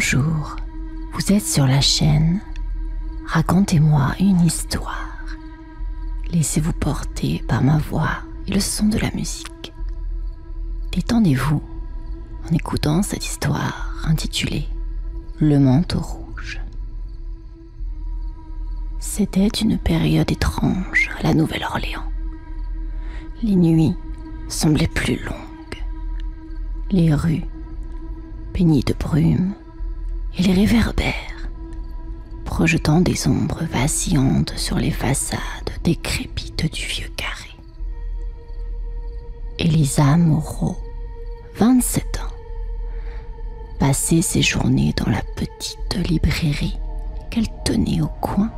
Bonjour, vous êtes sur la chaîne Racontez-moi une histoire. Laissez-vous porter par ma voix et le son de la musique. Détendez-vous en écoutant cette histoire intitulée Le manteau rouge. C'était une période étrange à la Nouvelle-Orléans. Les nuits semblaient plus longues. Les rues peignées de brume et les réverbères projetant des ombres vacillantes sur les façades décrépites du vieux carré. Elisa Moreau, 27 ans, passait ses journées dans la petite librairie qu'elle tenait au coin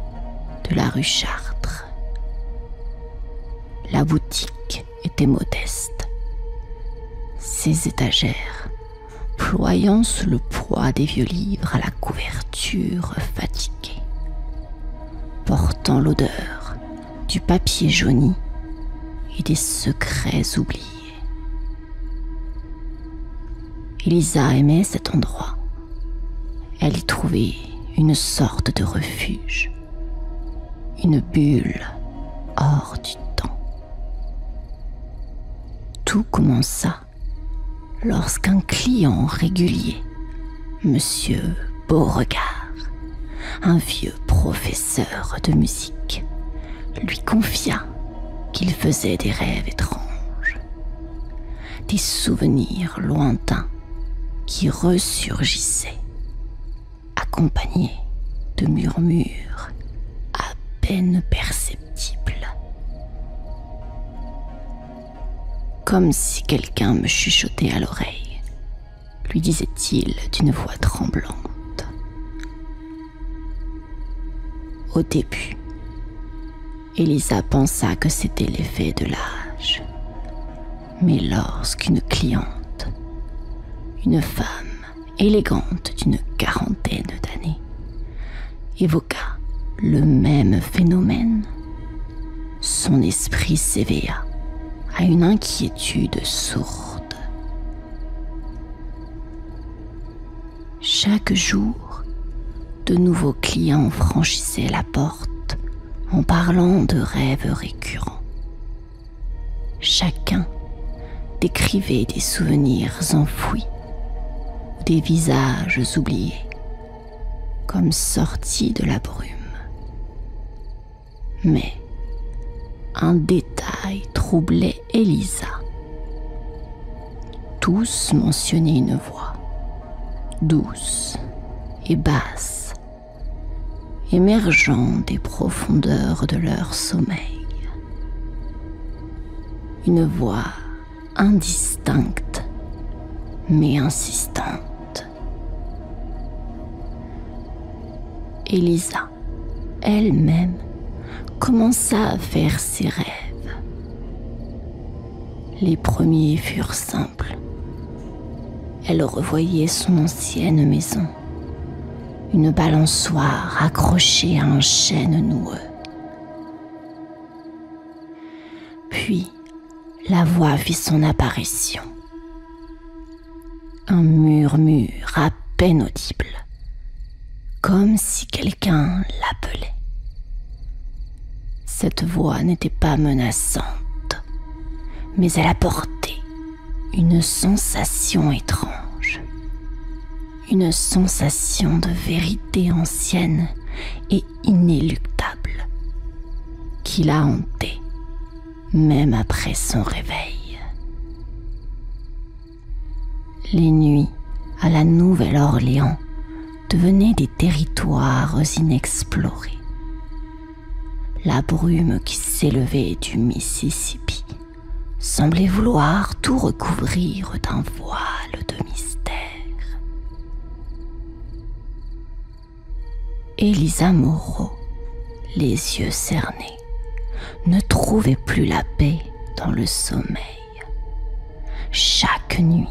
de la rue Chartres. La boutique était modeste. Ses étagères, ployant sous le poids des vieux livres à la couverture fatiguée, portant l'odeur du papier jauni et des secrets oubliés. Elisa aimait cet endroit. Elle y trouvait une sorte de refuge, une bulle hors du temps. Tout commença lorsqu'un client régulier, Monsieur Beauregard, un vieux professeur de musique, lui confia qu'il faisait des rêves étranges, des souvenirs lointains qui ressurgissaient, accompagnés de murmures à peine perceptibles. Comme si quelqu'un me chuchotait à l'oreille, lui disait-il d'une voix tremblante. Au début, Elisa pensa que c'était l'effet de l'âge. Mais lorsqu'une cliente, une femme élégante d'une quarantaine d'années, évoqua le même phénomène, son esprit s'éveilla à une inquiétude sourde. Chaque jour, de nouveaux clients franchissaient la porte en parlant de rêves récurrents. Chacun décrivait des souvenirs enfouis ou des visages oubliés, comme sortis de la brume. Mais un détail troublait Elisa. Tous mentionnaient une voix, douce et basse, émergeant des profondeurs de leur sommeil. Une voix indistincte, mais insistante. Elisa, elle-même, commença à faire ses rêves. Les premiers furent simples. Elle revoyait son ancienne maison, une balançoire accrochée à un chêne noueux. Puis, la voix fit son apparition. Un murmure à peine audible, comme si quelqu'un l'appelait. Cette voix n'était pas menaçante, mais elle apportait une sensation étrange, une sensation de vérité ancienne et inéluctable, qui la hantait même après son réveil. Les nuits à la Nouvelle-Orléans devenaient des territoires inexplorés. La brume qui s'élevait du Mississippi semblait vouloir tout recouvrir d'un voile de mystère. Elisa Moreau, les yeux cernés, ne trouvait plus la paix dans le sommeil. Chaque nuit,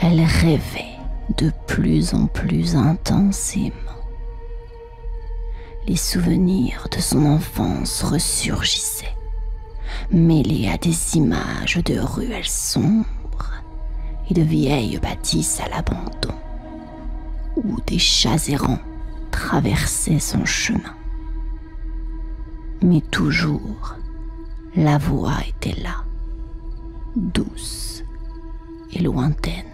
elle rêvait de plus en plus intensément. Les souvenirs de son enfance ressurgissaient, mêlés à des images de ruelles sombres et de vieilles bâtisses à l'abandon, où des chats errants traversaient son chemin. Mais toujours, la voix était là, douce et lointaine,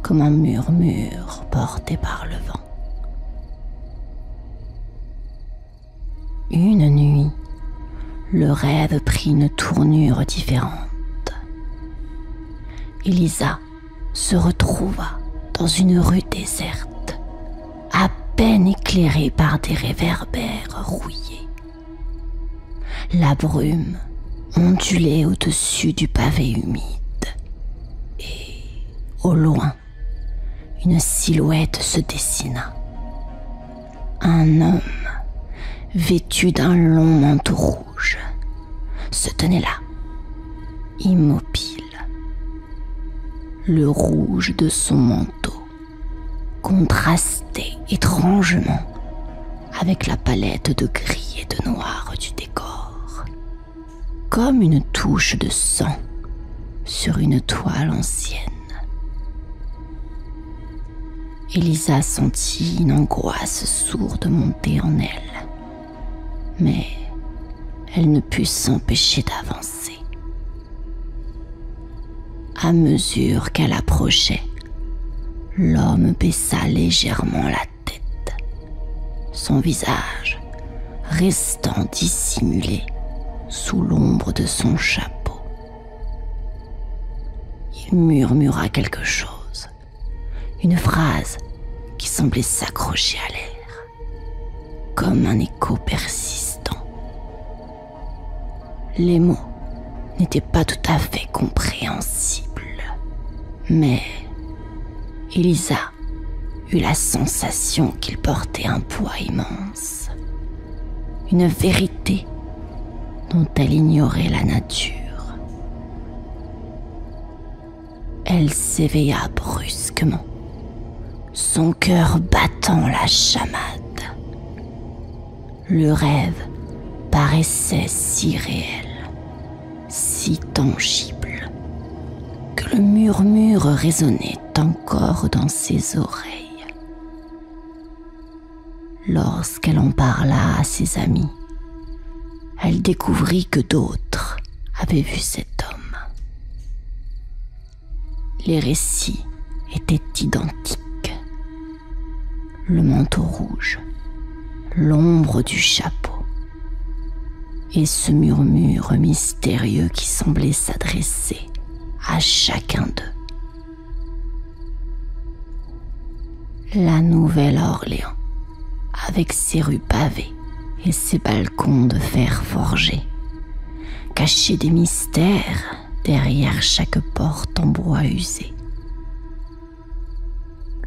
comme un murmure porté par le vent. Une nuit, le rêve prit une tournure différente. Elisa se retrouva dans une rue déserte, à peine éclairée par des réverbères rouillés. La brume ondulait au-dessus du pavé humide et, au loin, une silhouette se dessina. Un homme, vêtu d'un long manteau rouge, se tenait là, immobile. Le rouge de son manteau contrastait étrangement avec la palette de gris et de noir du décor, comme une touche de sang sur une toile ancienne. Elisa sentit une angoisse sourde monter en elle, mais elle ne put s'empêcher d'avancer. À mesure qu'elle approchait, l'homme baissa légèrement la tête, son visage restant dissimulé sous l'ombre de son chapeau. Il murmura quelque chose, une phrase qui semblait s'accrocher à l'air, comme un écho persistant. Les mots n'étaient pas tout à fait compréhensibles, mais Elisa eut la sensation qu'il portait un poids immense, une vérité dont elle ignorait la nature. Elle s'éveilla brusquement, son cœur battant la chamade. Le rêve paraissait si réel, si tangible, que le murmure résonnait encore dans ses oreilles. Lorsqu'elle en parla à ses amis, elle découvrit que d'autres avaient vu cet homme. Les récits étaient identiques. Le manteau rouge, l'ombre du chapeau, et ce murmure mystérieux qui semblait s'adresser à chacun d'eux. La Nouvelle-Orléans, avec ses rues pavées et ses balcons de fer forgé, cachait des mystères derrière chaque porte en bois usé.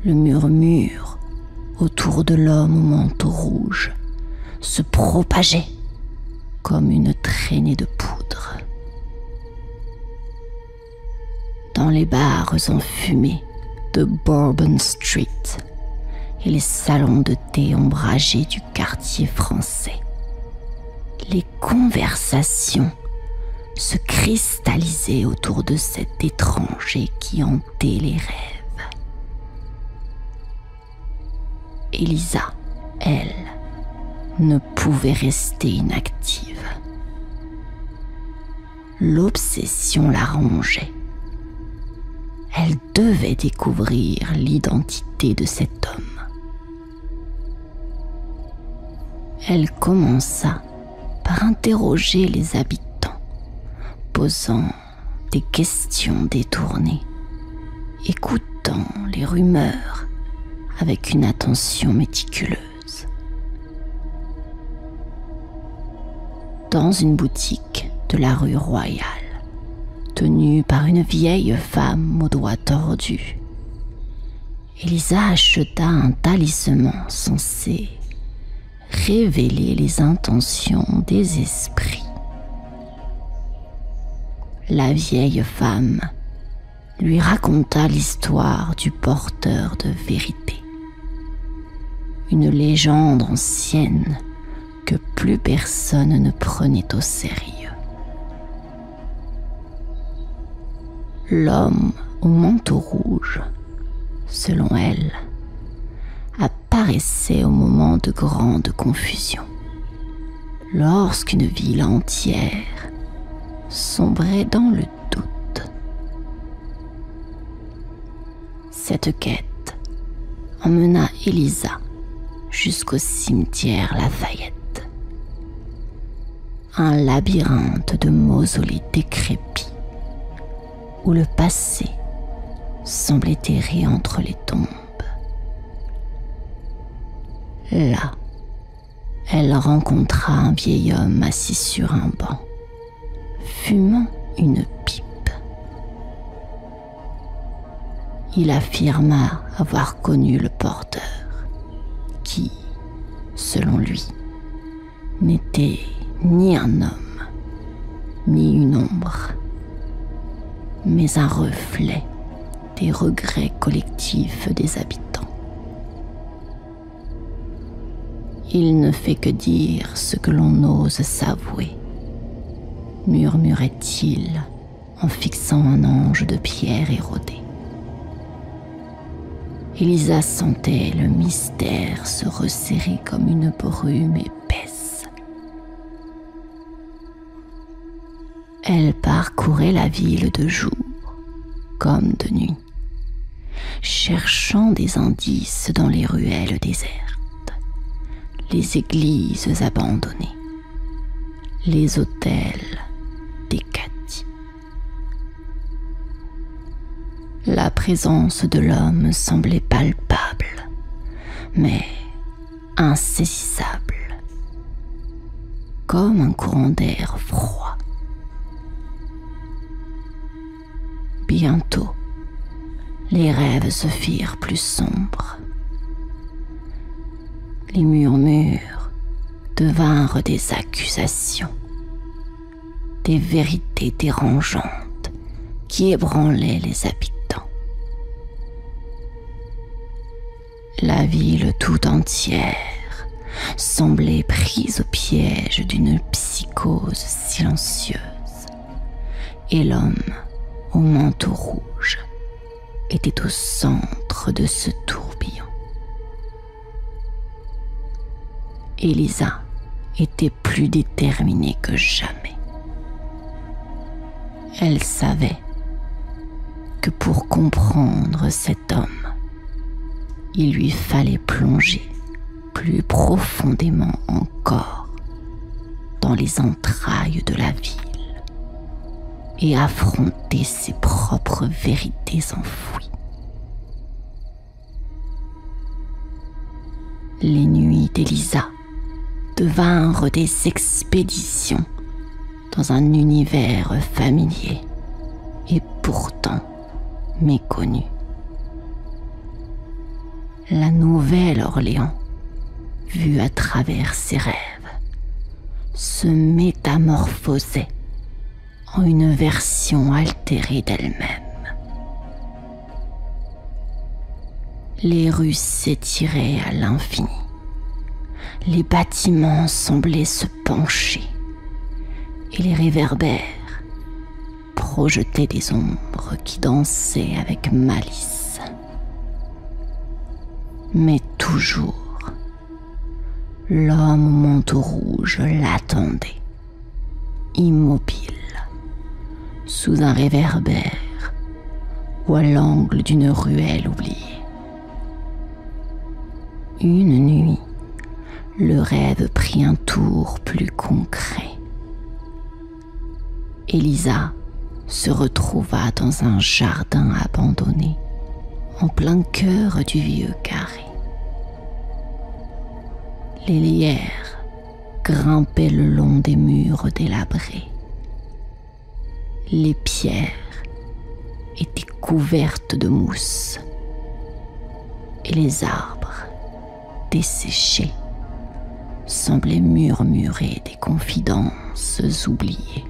Le murmure autour de l'homme au manteau rouge se propageait comme une traînée de poudre. Dans les bars enfumés de Bourbon Street et les salons de thé ombragés du quartier français, les conversations se cristallisaient autour de cet étranger qui hantait les rêves. Elisa, elle, ne pouvait rester inactive. L'obsession la rongeait. Elle devait découvrir l'identité de cet homme. Elle commença par interroger les habitants, posant des questions détournées, écoutant les rumeurs avec une attention méticuleuse. Dans une boutique de la rue Royale, tenue par une vieille femme aux doigts tordus, Elisa acheta un talisman censé révéler les intentions des esprits. La vieille femme lui raconta l'histoire du porteur de vérité, une légende ancienne que plus personne ne prenait au sérieux. L'homme au manteau rouge, selon elle, disparaissait au moment de grandes confusions, lorsqu'une ville entière sombrait dans le doute. Cette quête emmena Elisa jusqu'au cimetière Lafayette, un labyrinthe de mausolées décrépits où le passé semblait errer entre les tombes. Là, elle rencontra un vieil homme assis sur un banc, fumant une pipe. Il affirma avoir connu le porteur, qui, selon lui, n'était ni un homme, ni une ombre, mais un reflet des regrets collectifs des habitants. Il ne fait que dire ce que l'on ose s'avouer, murmurait-il en fixant un ange de pierre érodée. Elisa sentait le mystère se resserrer comme une brume épaisse. Elle parcourait la ville de jour comme de nuit, cherchant des indices dans les ruelles désertes, les églises abandonnées, les autels décatis. La présence de l'homme semblait palpable, mais insaisissable, comme un courant d'air froid. Bientôt, les rêves se firent plus sombres. Les murmures devinrent des accusations, des vérités dérangeantes qui ébranlaient les habitants. La ville tout entière semblait prise au piège d'une psychose silencieuse, et l'homme au manteau rouge était au centre de ce tourbillon. Elisa était plus déterminée que jamais. Elle savait que pour comprendre cet homme, il lui fallait plonger plus profondément encore dans les entrailles de la ville et affronter ses propres vérités enfouies. Les nuits d'Elisa devinrent des expéditions dans un univers familier et pourtant méconnu. La Nouvelle-Orléans, vue à travers ses rêves, se métamorphosait en une version altérée d'elle-même. Les rues s'étiraient à l'infini. Les bâtiments semblaient se pencher et les réverbères projetaient des ombres qui dansaient avec malice. Mais toujours, l'homme au manteau rouge l'attendait, immobile, sous un réverbère ou à l'angle d'une ruelle oubliée. Une nuit, le rêve prit un tour plus concret. Elisa se retrouva dans un jardin abandonné, en plein cœur du vieux carré. Les lierres grimpaient le long des murs délabrés. Les pierres étaient couvertes de mousse et les arbres, desséchés, semblaient murmurer des confidences oubliées.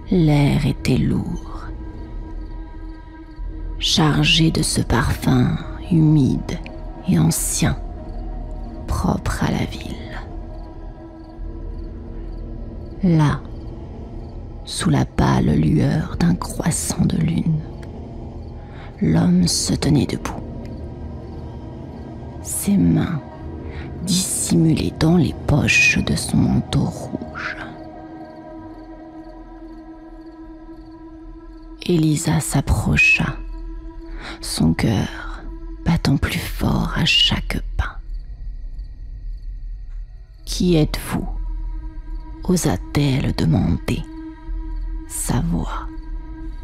L'air était lourd, chargé de ce parfum humide et ancien, propre à la ville. Là, sous la pâle lueur d'un croissant de lune, l'homme se tenait debout, ses mains dissimulées dans les poches de son manteau rouge. Elisa s'approcha, son cœur battant plus fort à chaque pas. « Qui êtes-vous » osa-t-elle demander, sa voix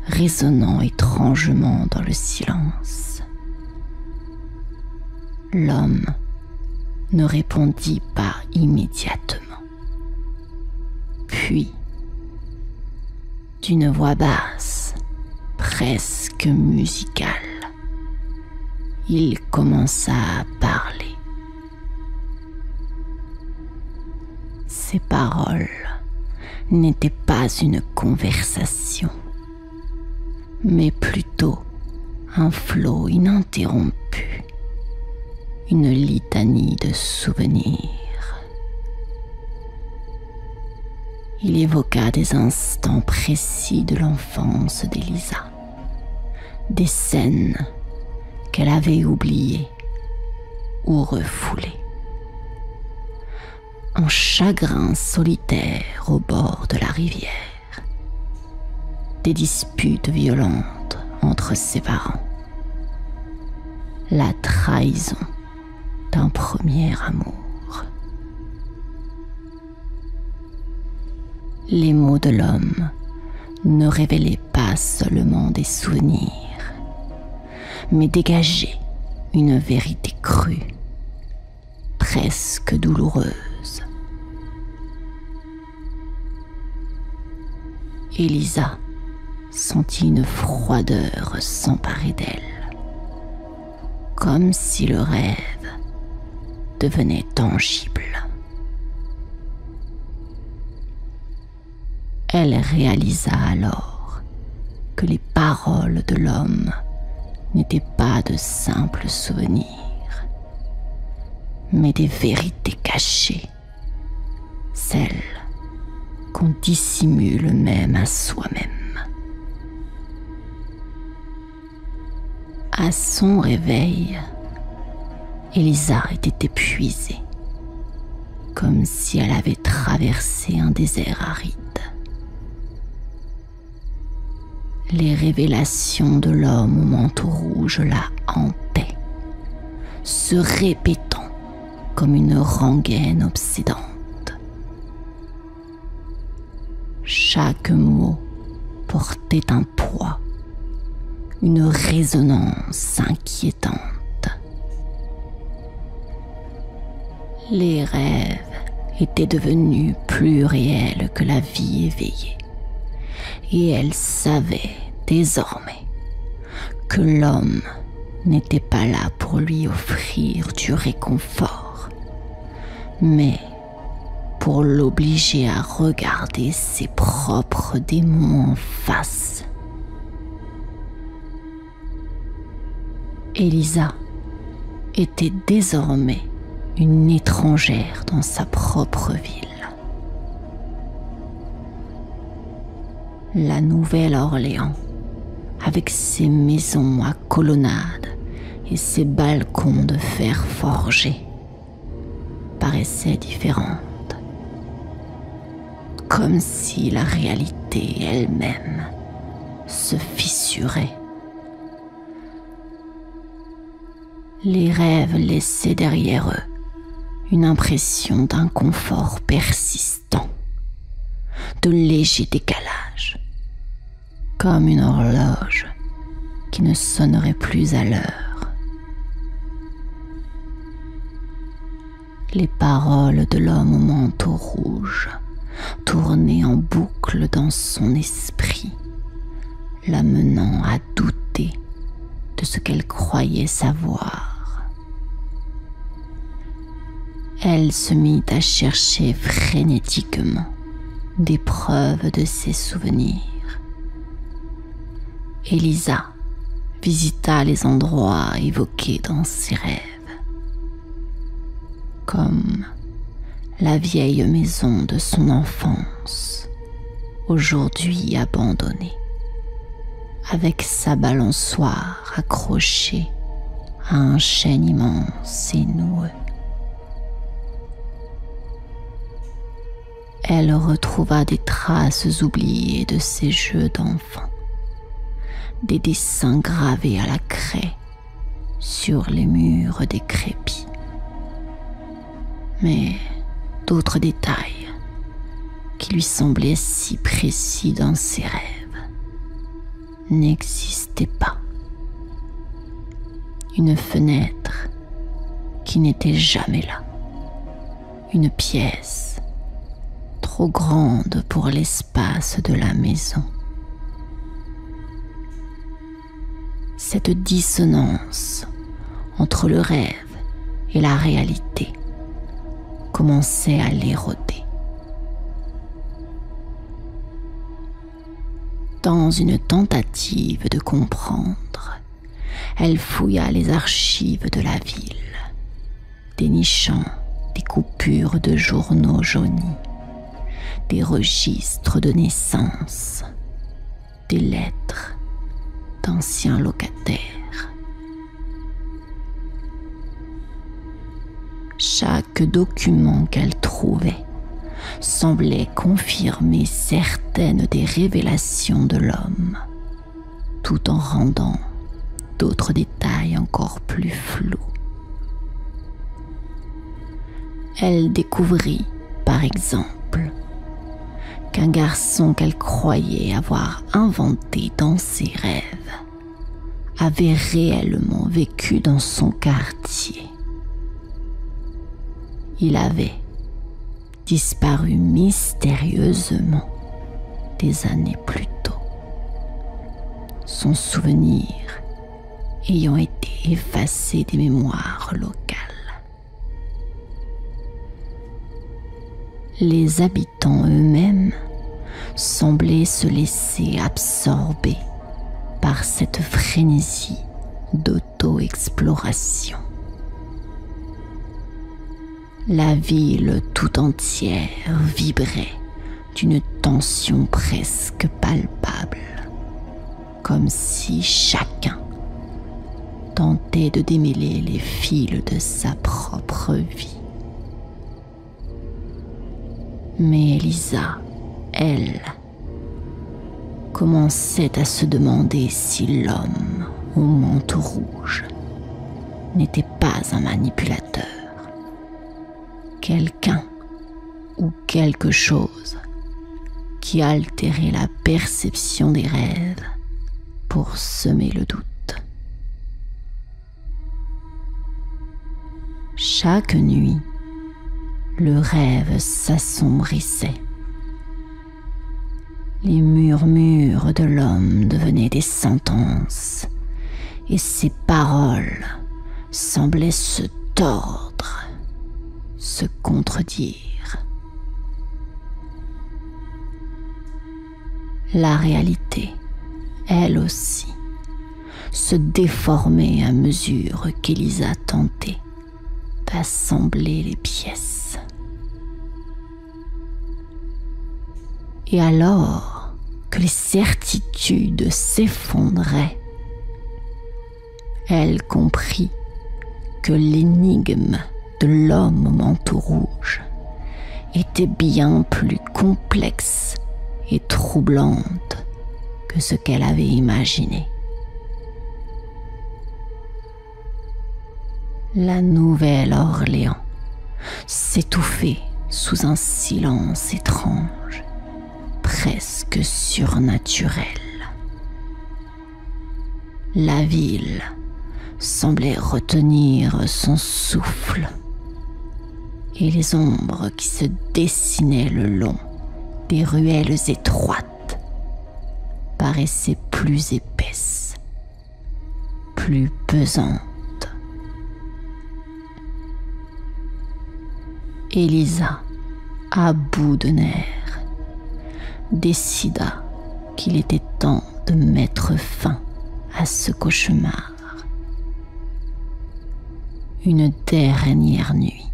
résonnant étrangement dans le silence. L'homme ne répondit pas immédiatement. Puis, d'une voix basse, presque musicale, il commença à parler. Ses paroles n'étaient pas une conversation, mais plutôt un flot ininterrompu, une litanie de souvenirs. Il évoqua des instants précis de l'enfance d'Elisa, des scènes qu'elle avait oubliées ou refoulées. Un chagrin solitaire au bord de la rivière, des disputes violentes entre ses parents, la trahison d'un premier amour. Les mots de l'homme ne révélaient pas seulement des souvenirs, mais dégageaient une vérité crue, presque douloureuse. Elisa sentit une froideur s'emparer d'elle, comme si le rêve devenait tangible. Elle réalisa alors que les paroles de l'homme n'étaient pas de simples souvenirs, mais des vérités cachées, celles qu'on dissimule même à soi-même. À son réveil, Elisa était épuisée, comme si elle avait traversé un désert aride. Les révélations de l'homme au manteau rouge la hantaient, se répétant comme une rengaine obsédante. Chaque mot portait un poids, une résonance inquiétante. Les rêves étaient devenus plus réels que la vie éveillée, et elle savait désormais que l'homme n'était pas là pour lui offrir du réconfort, mais pour l'obliger à regarder ses propres démons en face. Elisa était désormais une étrangère dans sa propre ville. La Nouvelle-Orléans, avec ses maisons à colonnades et ses balcons de fer forgé, paraissait différente, comme si la réalité elle-même se fissurait. Les rêves laissaient derrière eux une impression d'inconfort persistant, de léger décalage, comme une horloge qui ne sonnerait plus à l'heure. Les paroles de l'homme au manteau rouge tournaient en boucle dans son esprit, l'amenant à douter de ce qu'elle croyait savoir. Elle se mit à chercher frénétiquement des preuves de ses souvenirs. Elisa visita les endroits évoqués dans ses rêves, comme la vieille maison de son enfance, aujourd'hui abandonnée, avec sa balançoire accrochée à un chêne immense et noueux. Elle retrouva des traces oubliées de ses jeux d'enfant, des dessins gravés à la craie sur les murs décrépits. Mais d'autres détails qui lui semblaient si précis dans ses rêves n'existaient pas. Une fenêtre qui n'était jamais là, une pièce trop grande pour l'espace de la maison. Cette dissonance entre le rêve et la réalité commençait à l'éroder. Dans une tentative de comprendre, elle fouilla les archives de la ville, dénichant des coupures de journaux jaunis, des registres de naissance, des lettres d'anciens locataires. Chaque document qu'elle trouvait semblait confirmer certaines des révélations de l'homme, tout en rendant d'autres détails encore plus flous. Elle découvrit, par exemple, qu'un garçon qu'elle croyait avoir inventé dans ses rêves avait réellement vécu dans son quartier. Il avait disparu mystérieusement des années plus tôt, son souvenir ayant été effacé des mémoires locales. Les habitants eux-mêmes semblaient se laisser absorber par cette frénésie d'auto-exploration. La ville tout entière vibrait d'une tension presque palpable, comme si chacun tentait de démêler les fils de sa propre vie. Mais Elisa, elle, commençait à se demander si l'homme au manteau rouge n'était pas un manipulateur, quelqu'un ou quelque chose qui altérait la perception des rêves pour semer le doute. Chaque nuit, le rêve s'assombrissait. Les murmures de l'homme devenaient des sentences et ses paroles semblaient se tordre, se contredire. La réalité, elle aussi, se déformait à mesure qu'Elisa tentait d'assembler les pièces. Et alors que les certitudes s'effondraient, elle comprit que l'énigme de l'homme au manteau rouge était bien plus complexe et troublante que ce qu'elle avait imaginé. La Nouvelle-Orléans s'étouffait sous un silence étrange, presque surnaturel. La ville semblait retenir son souffle, et les ombres qui se dessinaient le long des ruelles étroites paraissaient plus épaisses, plus pesantes. Elisa, à bout de nerfs, décida qu'il était temps de mettre fin à ce cauchemar. Une dernière nuit,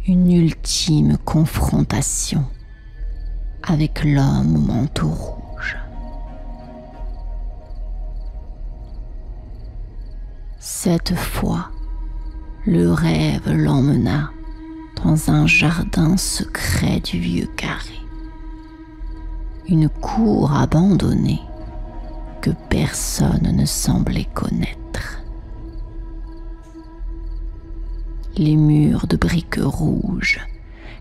une ultime confrontation avec l'homme au manteau rouge. Cette fois, le rêve l'emmena dans un jardin secret du vieux carré. Une cour abandonnée que personne ne semblait connaître. Les murs de briques rouges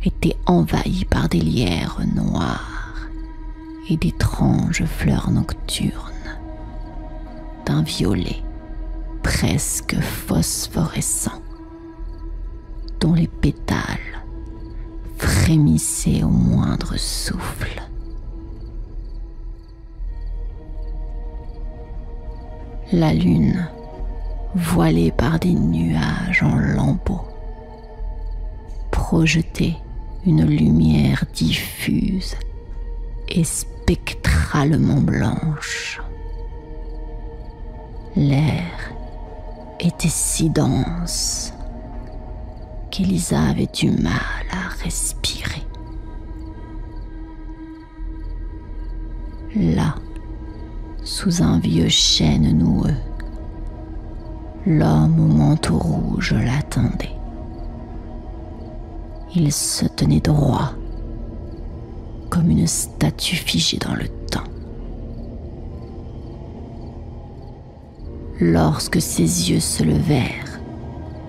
étaient envahis par des lierres noires et d'étranges fleurs nocturnes, d'un violet presque phosphorescent, dont les pétales frémissaient au moindre souffle. La lune, voilée par des nuages en lambeaux, projetait une lumière diffuse et spectralement blanche. L'air était si dense qu'Elisa avait du mal à respirer. Là, sous un vieux chêne noueux, l'homme au manteau rouge l'attendait. Il se tenait droit, comme une statue figée dans le temps. Lorsque ses yeux se levèrent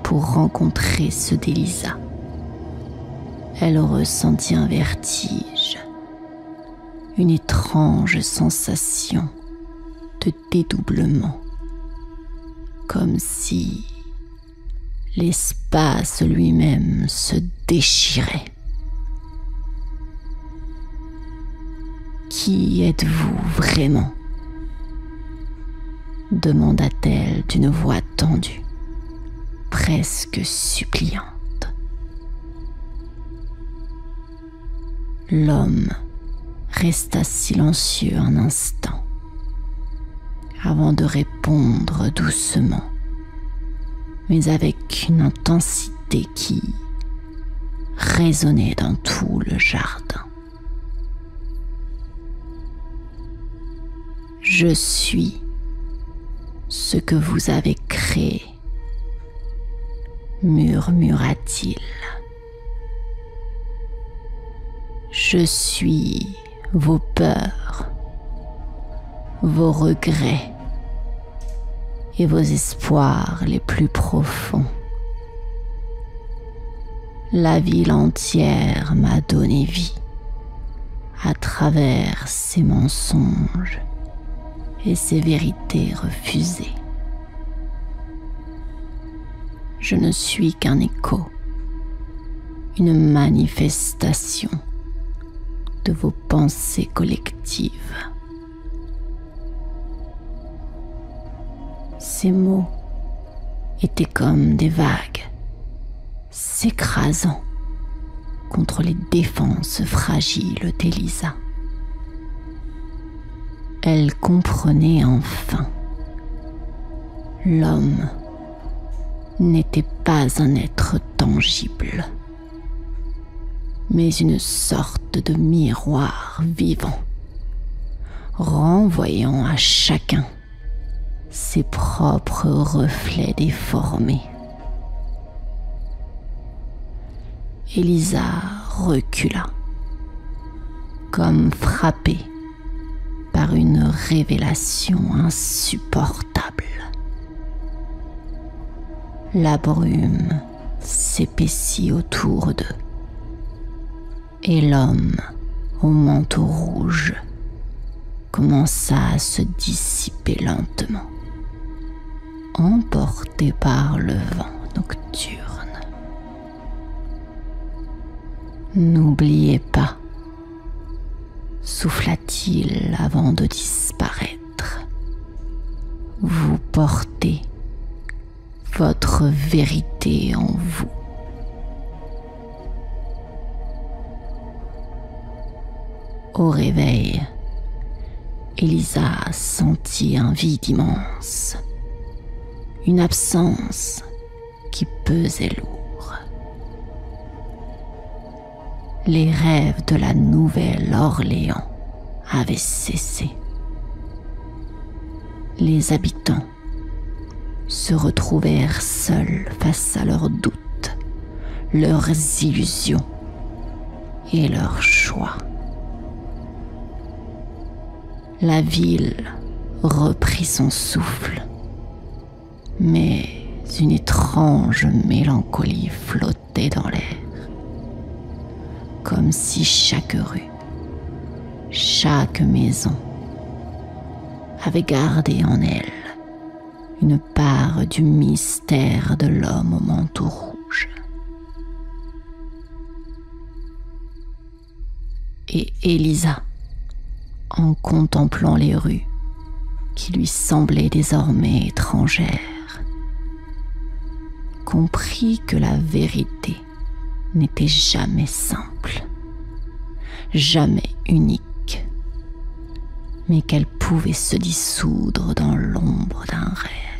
pour rencontrer ceux d'Elisa, elle ressentit un vertige, une étrange sensation de dédoublement, comme si l'espace lui-même se déchirait. Qui êtes-vous vraiment ? Demanda-t-elle d'une voix tendue, presque suppliante. L'homme resta silencieux un instant, avant de répondre doucement, mais avec une intensité qui résonnait dans tout le jardin. Je suis ce que vous avez créé, murmura-t-il. Je suis vos peurs, vos regrets et vos espoirs les plus profonds. La ville entière m'a donné vie à travers ses mensonges et ses vérités refusées. Je ne suis qu'un écho, une manifestation de vos pensées collectives. Ces mots étaient comme des vagues, s'écrasant contre les défenses fragiles d'Elisa. Elle comprenait enfin. L'homme n'était pas un être tangible, mais une sorte de miroir vivant, renvoyant à chacun ses propres reflets déformés. Elisa recula, comme frappée par une révélation insupportable. La brume s'épaissit autour d'eux, et l'homme au manteau rouge commença à se dissiper lentement, emporté par le vent nocturne. N'oubliez pas, souffla-t-il avant de disparaître, vous portez votre vérité en vous. Au réveil, Elisa sentit un vide immense, une absence qui pesait lourd. Les rêves de la Nouvelle-Orléans avaient cessé. Les habitants, se retrouvèrent seuls face à leurs doutes, leurs illusions et leurs choix. La ville reprit son souffle, mais une étrange mélancolie flottait dans l'air, comme si chaque rue, chaque maison avait gardé en elle une part du mystère de l'homme au manteau rouge. Et Élisa, en contemplant les rues qui lui semblaient désormais étrangères, comprit que la vérité n'était jamais simple, jamais unique, mais qu'elle pouvait se dissoudre dans l'ombre d'un rêve.